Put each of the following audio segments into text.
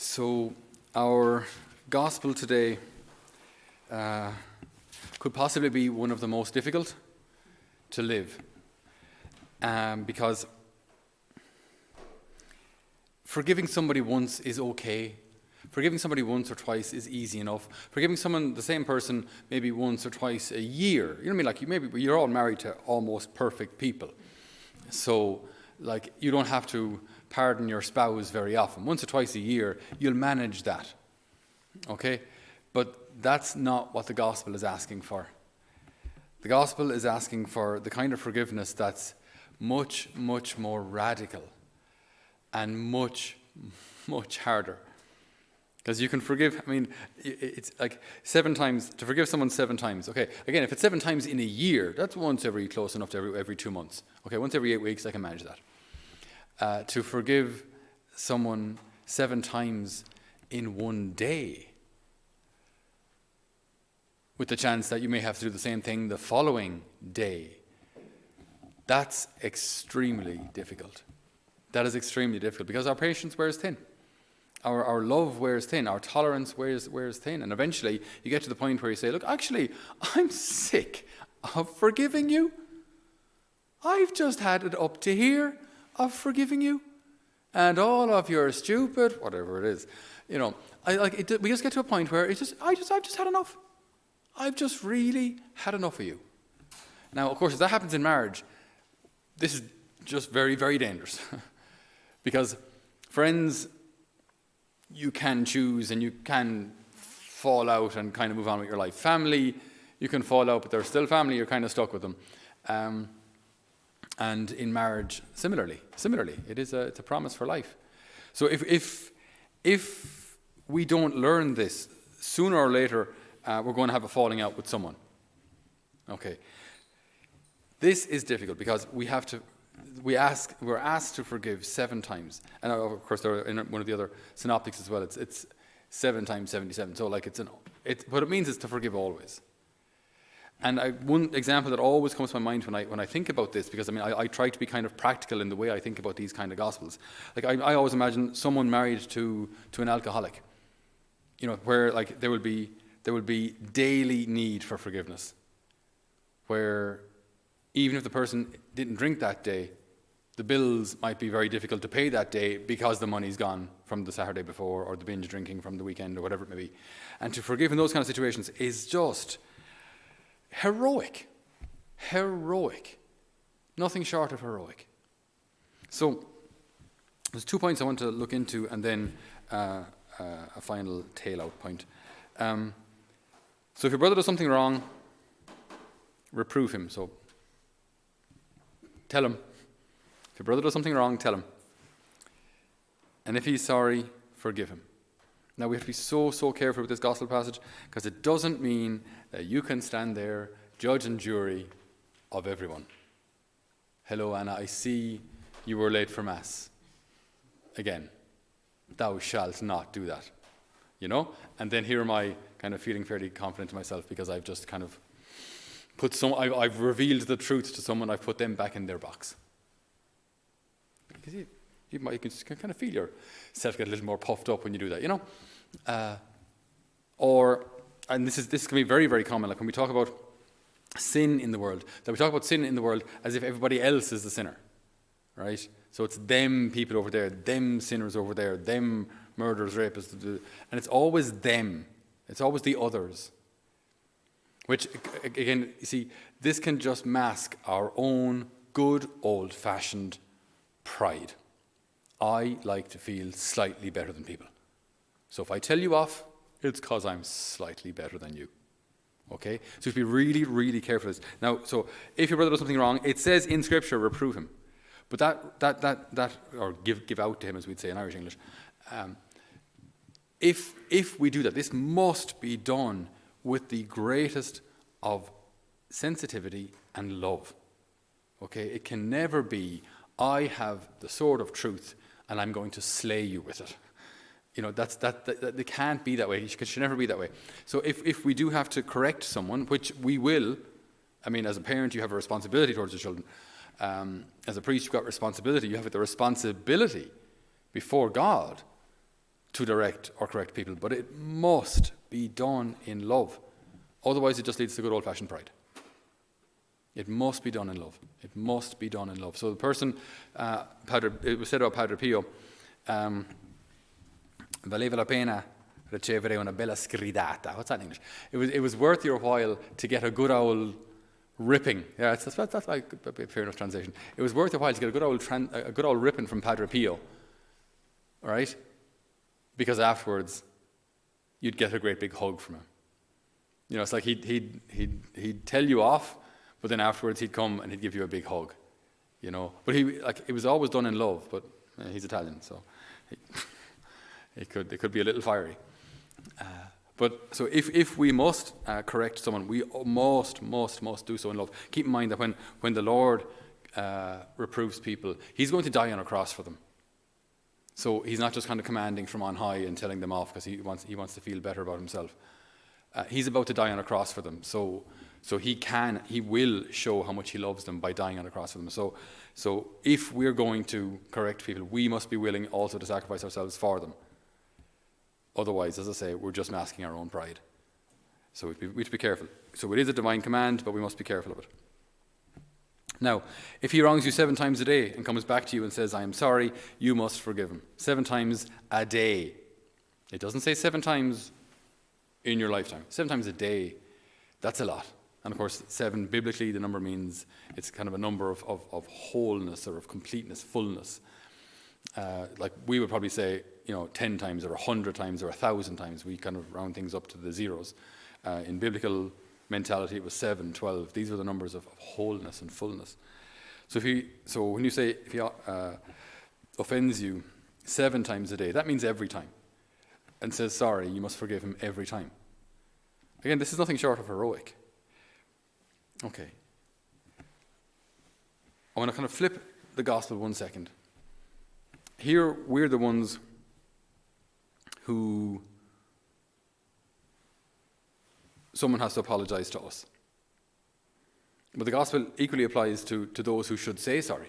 So our gospel today could possibly be one of the most difficult to live, because forgiving somebody once is okay. Forgiving somebody once or twice is easy enough. Forgiving someone, the same person, maybe once or twice a year. You know what I mean? Like maybe you're all married to almost perfect people. So like you don't have to pardon your spouse very often. Once or twice a year, you'll manage that. Okay? But that's not what the gospel is asking for. The gospel is asking for the kind of forgiveness that's much, much more radical and much, much harder. Because you can forgive, it's like 7 times, to forgive someone 7 times. Okay, again, if it's 7 times in a year, that's once every, close enough to every 2 months. Okay, once every 8 weeks, I can manage that. To forgive someone 7 times in one day, with the chance that you may have to do the same thing the following day, that's extremely difficult. That is extremely difficult because our patience wears thin. Our love wears thin, our tolerance wears thin, and eventually you get to the point where you say, look, actually, I'm sick of forgiving you. I've just had it up to here of forgiving you, and all of your stupid, whatever it is, we just get to a point where I've just had enough. I've just really had enough of you. Now, of course, if that happens in marriage, this is just very, very dangerous, because friends, you can choose and you can fall out and kind of move on with your life. Family, you can fall out, but they're still family. You're kind of stuck with them. And in marriage, similarly, it's a promise for life. So if we don't learn this, sooner or later, we're going to have a falling out with someone. Okay. This is difficult because we're asked to forgive 7 times. And of course, there are in one of the other synoptics as well, it's 7 times 77. So like what it means is to forgive always. And one example that always comes to my mind when I think about this, because I try to be kind of practical in the way I think about these kind of gospels. Like I always imagine someone married to an alcoholic, where like there would be daily need for forgiveness, where even if the person didn't drink that day, the bills might be very difficult to pay that day because the money's gone from the Saturday before or the binge drinking from the weekend or whatever it may be. And to forgive in those kind of situations is just heroic. Heroic. Nothing short of heroic. So there's 2 points I want to look into and then a final tail-out point. So if your brother does something wrong, reprove him. So tell him. If your brother does something wrong, tell him. And if he's sorry, forgive him. Now we have to be so careful with this gospel passage, because it doesn't mean that you can stand there, judge and jury of everyone. Hello, Anna, I see you were late for Mass. Again, thou shalt not do that. And then here am I kind of feeling fairly confident in myself because I've just kind of I've revealed the truth to someone, I've put them back in their box. Because you can kind of feel yourself get a little more puffed up when you do that, and this can be very, very common, like when we talk about sin in the world, that we talk about sin in the world as if everybody else is the sinner, right? So it's them people over there, them sinners over there, them murderers, rapists, and it's always them. It's always the others. Which, again, you see, this can just mask our own good old-fashioned pride. I like to feel slightly better than people. So if I tell you off, it's because I'm slightly better than you. Okay? So you have to be really, really careful with this. Now, so if your brother does something wrong, it says in Scripture, reprove him. But that or give out to him, as we'd say in Irish English. If we do that, this must be done with the greatest of sensitivity and love. Okay? It can never be, I have the sword of truth and I'm going to slay you with it. It can't be that way. It should never be that way. So if we do have to correct someone, which we will, as a parent, you have a responsibility towards your children. As a priest, you've got responsibility. You have the responsibility before God to direct or correct people, but it must be done in love. Otherwise, it just leads to good old-fashioned pride. It must be done in love. It must be done in love. So the person, it was said about Padre Pio, valeva la pena ricevere una bella sgridata. What's that in English? It was worth your while to get a good old ripping. Yeah, that's like a fair enough translation. It was worth your while to get a good old ripping from Padre Pio. All right? Because afterwards, you'd get a great big hug from him. You know, it's like he'd tell you off, but then afterwards he'd come and he'd give you a big hug. You know, but it was always done in love. But he's Italian, so it could be a little fiery. But so if we must correct someone, we must do so in love. Keep in mind that when the Lord reproves people, He's going to die on a cross for them. So He's not just kind of commanding from on high and telling them off because He wants to feel better about Himself. He's about to die on a cross for them. So He will show how much He loves them by dying on a cross for them. So if we're going to correct people, we must be willing also to sacrifice ourselves for them. Otherwise, as I say, we're just masking our own pride. So we have to be careful. So it is a divine command, but we must be careful of it. Now, if he wrongs you 7 times a day and comes back to you and says, I am sorry, you must forgive him. 7 times a day. It doesn't say 7 times in your lifetime. 7 times a day, that's a lot. And of course, 7, biblically, the number means it's kind of a number of wholeness or of completeness, fullness. Like we would probably say, 10 times or 100 times or 1,000 times. We kind of round things up to the zeros. In biblical mentality, it was 7, 12. These are the numbers of wholeness and fullness. So when you say if he offends you 7 times a day, that means every time. And says sorry, you must forgive him every time. Again, this is nothing short of heroic. Okay. I want to kind of flip the gospel 1 second. Here, we're the ones who someone has to apologize to us. But the gospel equally applies to those who should say sorry.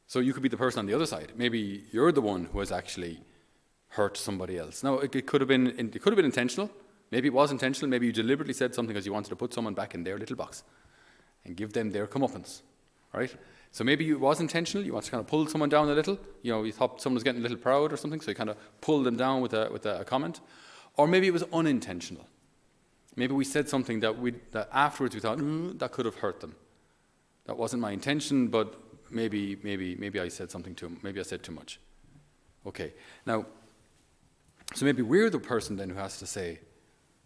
So you could be the person on the other side. Maybe you're the one who has actually hurt somebody else. Now, it could have been intentional. Maybe it was intentional. Maybe you deliberately said something because you wanted to put someone back in their little box and give them their comeuppance. Right? So maybe it was intentional. You want to kind of pull someone down a little. You thought someone was getting a little proud or something, so you kind of pulled them down with a comment. Or maybe it was unintentional. Maybe we said something that afterwards we thought, that could have hurt them. That wasn't my intention, but maybe I said something to him. Maybe I said too much. Okay. Now, so maybe we're the person then who has to say,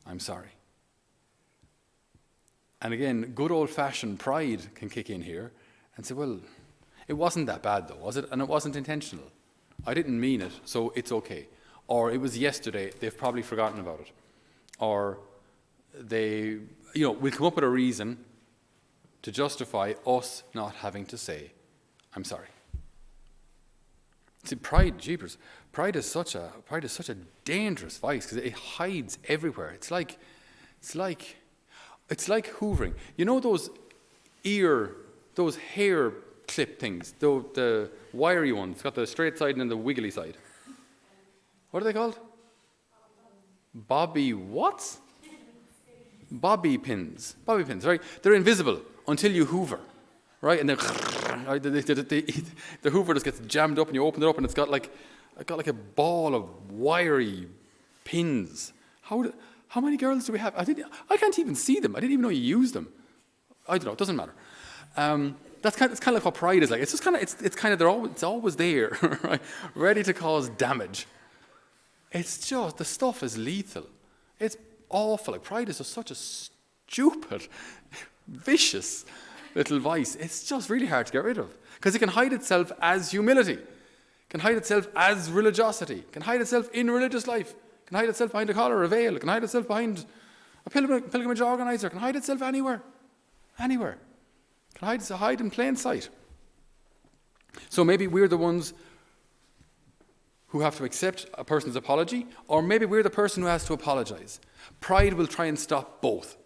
I'm sorry. And again, good old-fashioned pride can kick in here and say, well, it wasn't that bad though, was it? And it wasn't intentional. I didn't mean it, so it's okay. Or it was yesterday, they've probably forgotten about it. Or we'll come up with a reason to justify us not having to say, I'm sorry. See, pride is such a dangerous vice because it hides everywhere. It's like hoovering. You know those hair clip things, the wiry ones, it's got the straight side and then the wiggly side. What are they called? Bobby pins, right? They're invisible until you hoover, right? And then the hoover just gets jammed up and you open it up and it's got like a ball of wiry pins. How many girls do we have? I can't even see them. I didn't even know you used them. I don't know. It doesn't matter. It's kind of like what pride is like. It's just kind of it's always there, right? Ready to cause damage. It's just the stuff is lethal. It's awful. Like pride is just such a stupid, vicious little vice. It's just really hard to get rid of because it can hide itself as humility, can hide itself as religiosity, can hide itself in religious life, can hide itself behind a collar or a veil, can hide itself behind a pilgrimage organizer, can hide itself anywhere. Can hide in plain sight. So maybe we're the ones who have to accept a person's apology, or maybe we're the person who has to apologize. Pride will try and stop both.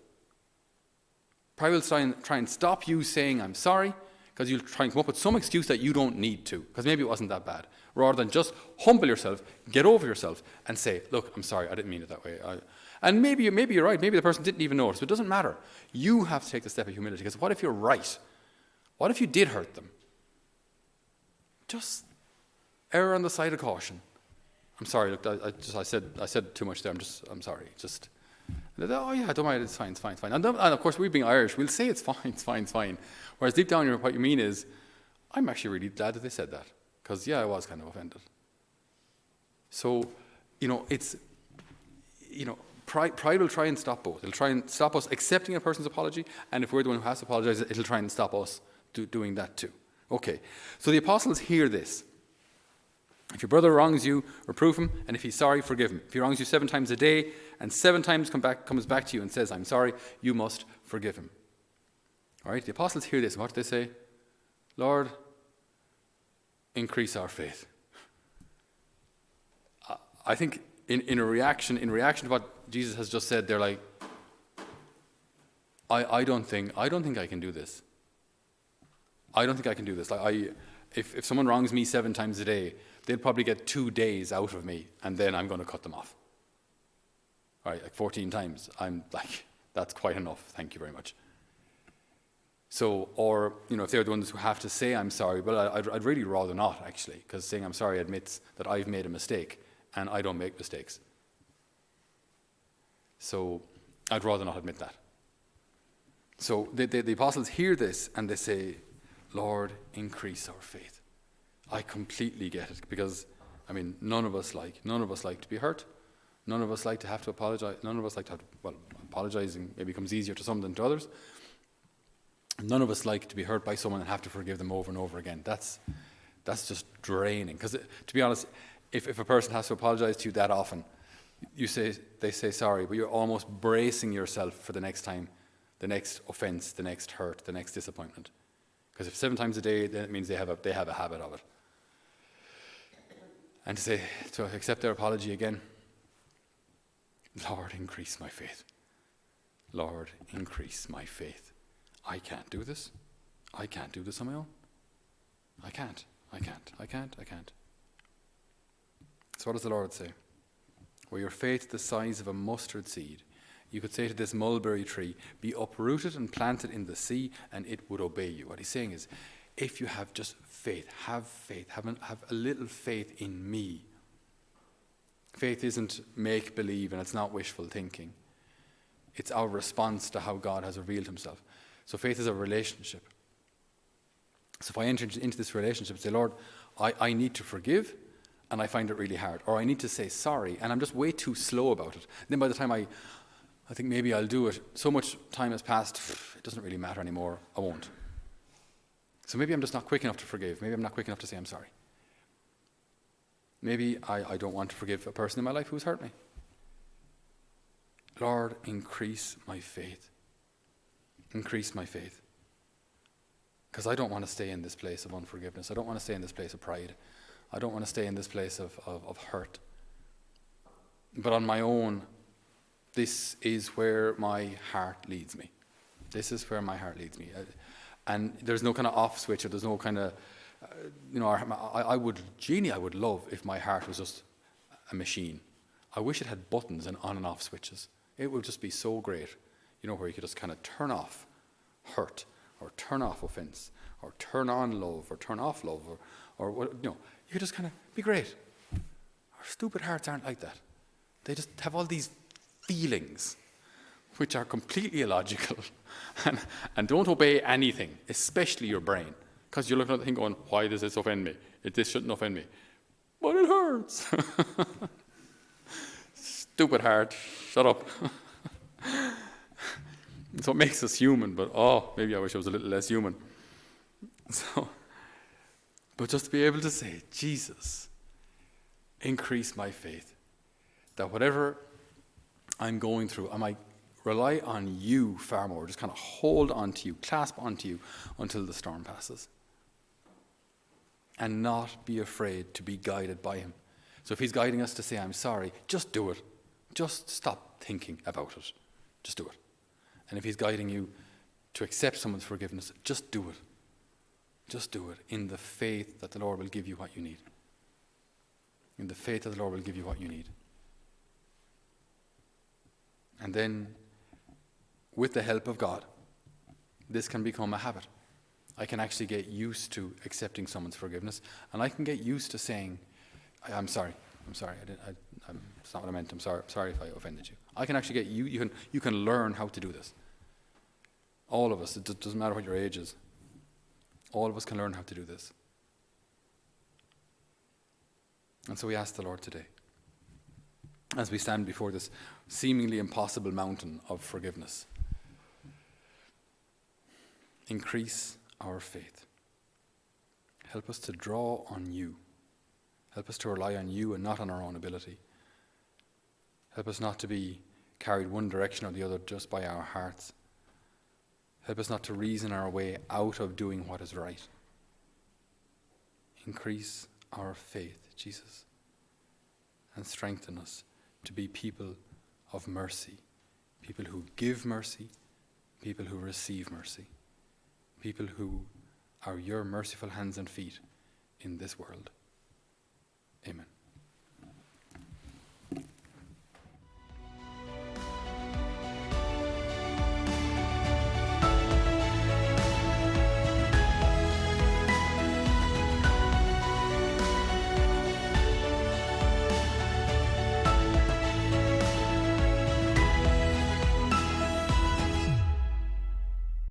Pride will try and stop you saying, I'm sorry, because you'll try and come up with some excuse that you don't need to, because maybe it wasn't that bad. rather than just humble yourself, get over yourself, and say, look, I'm sorry, I didn't mean it that way. And maybe you're right. Maybe the person didn't even notice. But it doesn't matter. You have to take the step of humility. Because what if you're right? What if you did hurt them? Just err on the side of caution. I'm sorry. Look, I said too much there. I'm sorry. Just, oh yeah, don't mind. It's fine. And of course, we being Irish, we'll say it's fine. Whereas deep down, what you mean is, I'm actually really glad that they said that. Because yeah, I was kind of offended. So, it's, Pride will try and stop both. It'll try and stop us accepting a person's apology, and if we're the one who has to apologize, it'll try and stop us doing that too. Okay, so the apostles hear this. If your brother wrongs you, reprove him, and if he's sorry, forgive him. If he wrongs you 7 times a day, and 7 times comes back to you and says, I'm sorry, you must forgive him. All right, the apostles hear this, and what do they say? Lord, increase our faith. I think in reaction to what Jesus has just said, they're like, I don't think I can do this. I don't think I can do this. If someone wrongs me 7 times a day, they'll probably get 2 days out of me, and then I'm going to cut them off. All right, 14 times. I'm like, that's quite enough. Thank you very much. So, or if they're the ones who have to say I'm sorry, well, I'd really rather not actually, because saying I'm sorry admits that I've made a mistake, and I don't make mistakes. So I'd rather not admit that. So the apostles hear this and they say, Lord, increase our faith. I completely get it, because none of us like to be hurt. None of us like to have to apologize. None of us like to have to, apologizing maybe comes easier to some than to others. None of us like to be hurt by someone and have to forgive them over and over again. That's just draining. Because to be honest, if a person has to apologize to you that often, they say sorry, but you're almost bracing yourself for the next time, the next offense, the next hurt, the next disappointment. Because if 7 times a day, then it means they have a habit of it. And to accept their apology again, Lord, increase my faith. Lord, increase my faith. I can't do this. I can't do this on my own. I can't. So what does the Lord say? Were your faith the size of a mustard seed, you could say to this mulberry tree, be uprooted and planted in the sea, and it would obey you. What he's saying is, if you have just faith, have a little faith in me. Faith isn't make-believe, and it's not wishful thinking. It's our response to how God has revealed himself. So faith is a relationship. So if I enter into this relationship and say, Lord, I need to forgive, and I find it really hard. Or I need to say sorry, and I'm just way too slow about it. Then by the time I think maybe I'll do it, so much time has passed, it doesn't really matter anymore, I won't. So maybe I'm just not quick enough to forgive. Maybe I'm not quick enough to say I'm sorry. Maybe I don't want to forgive a person in my life who's hurt me. Lord, increase my faith. Increase my faith. Because I don't want to stay in this place of unforgiveness. I don't want to stay in this place of pride. I don't want to stay in this place of hurt. But on my own, this is where my heart leads me. This is where my heart leads me. And there's no kind of off switch, or there's no kind of, I would love if my heart was just a machine. I wish it had buttons and on and off switches. It would just be so great, where you could just kind of turn off hurt, or turn off offense, or turn on love, or turn off love, or you could just kind of be great. Our stupid hearts aren't like that. They just have all these feelings which are completely illogical and don't obey anything, especially your brain. Because you're looking at the thing going, why does this offend me? This shouldn't offend me. But it hurts. Stupid heart, shut up. It's what makes us human, but maybe I wish I was a little less human. But just to be able to say, Jesus, increase my faith. That whatever I'm going through, I might rely on you far more. Just kind of hold on to you, clasp onto you until the storm passes. And not be afraid to be guided by him. So if he's guiding us to say, I'm sorry, just do it. Just stop thinking about it. Just do it. And if he's guiding you to accept someone's forgiveness, just do it. Just do it in the faith that the Lord will give you what you need. in the faith that the Lord will give you what you need. And then, with the help of God, this can become a habit. I can actually get used to accepting someone's forgiveness, and I can get used to saying, I'm sorry, it's not what I meant, I'm sorry if I offended you. I can actually get you can learn how to do this. All of us, it doesn't matter what your age is, all of us can learn how to do this. And so we ask the Lord today, as we stand before this seemingly impossible mountain of forgiveness, increase our faith. Help us to draw on you. Help us to rely on you and not on our own ability. Help us not to be carried one direction or the other just by our hearts. Help us not to reason our way out of doing what is right. Increase our faith, Jesus, and strengthen us to be people of mercy, people who give mercy, people who receive mercy, people who are your merciful hands and feet in this world. Amen.